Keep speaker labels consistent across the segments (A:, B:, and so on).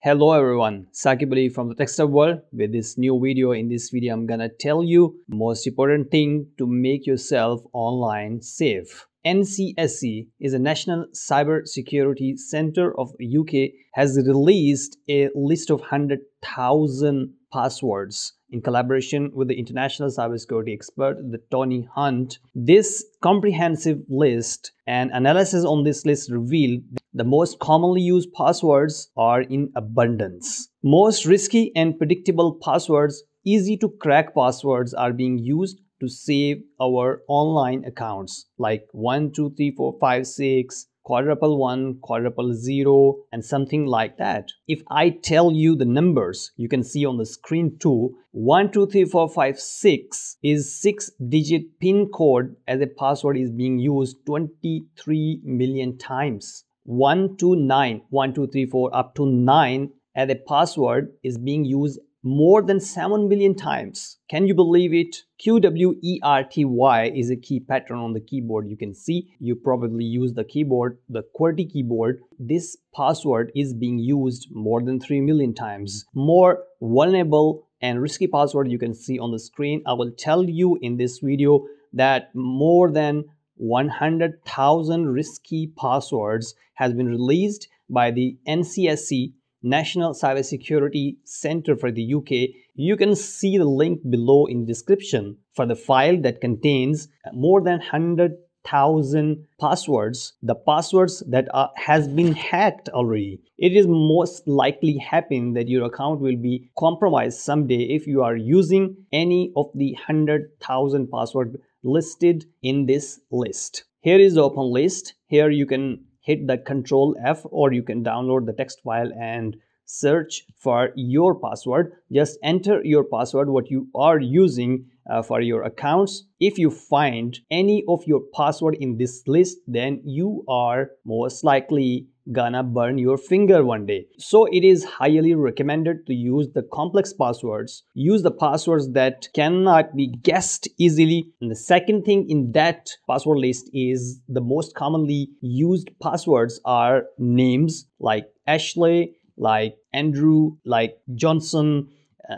A: Hello everyone, Sakib Ali from the Tech Stuff World with this new video. In this video, I'm gonna tell you most important thing to make yourself online safe. NCSC is a National Cybersecurity Center of UK has released a list of 100,000 passwords in collaboration with the international cybersecurity expert, Tony Hunt. This comprehensive list and analysis on this list revealed the most commonly used passwords are in abundance. Most risky and predictable passwords, easy to crack passwords are being used to save our online accounts like 123456, quadruple 1, quadruple 0, and something like that. If I tell you the numbers, you can see on the screen too. 123456 is 6-digit PIN code as a password is being used 23 million times. 129, 1234 up to 9 as a password is being used more than 7 million times. Can you believe it? QWERTY is a key pattern on the keyboard. You can see you probably use the keyboard, the QWERTY keyboard. This password is being used more than 3 million times. More vulnerable and risky password you can see on the screen. I will tell you in this video that more than 100,000 risky passwords has been released by the NCSC, National Cybersecurity Center for the UK. You can see the link below in description for the file that contains more than 100,000 passwords, the passwords that has been hacked already. It is most likely happen that your account will be compromised someday if you are using any of the 100,000 passwords listed in this list. Here is the open list. Here you can hit the Control F or you can download the text file and search for your password. Just enter your password, what you are using for your accounts. If you find any of your password in this list, then you are most likely gonna burn your finger one day. So it is highly recommended to use the complex passwords. Use the passwords that cannot be guessed easily. And the second thing in that password list is the most commonly used passwords are names like Ashley, like Andrew, like Johnson,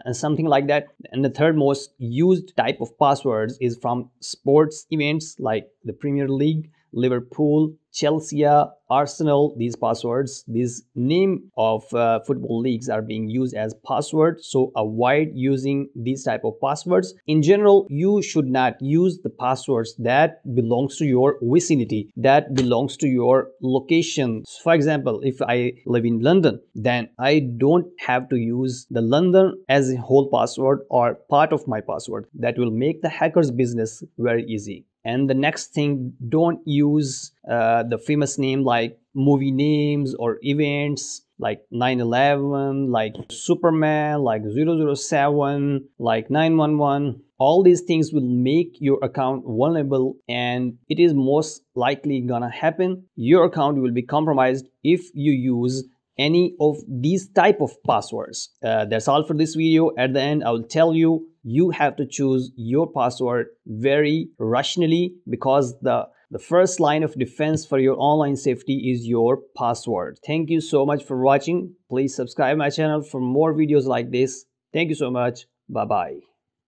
A: and something like that. And the third most used type of passwords is from sports events like the Premier League, Liverpool, Chelsea, Arsenal. These passwords, these name of football leagues are being used as passwords, so avoid using these type of passwords. In general, you should not use the passwords that belongs to your vicinity, that belongs to your location. For example, if I live in London, then I don't have to use the London as a whole password or part of my password. That will make the hacker's business very easy. And the next thing, don't use the famous name like movie names or events like 9/11, like Superman, like 007, like 911. All these things will make your account vulnerable, and it is most likely gonna happen. Your account will be compromised if you use any of these type of passwords. That's all for this video. At the end, I will tell you, you have to choose your password very rationally, because the first line of defense for your online safety is your password. Thank you so much for watching. Please subscribe my channel for more videos like this. Thank you so much. Bye bye.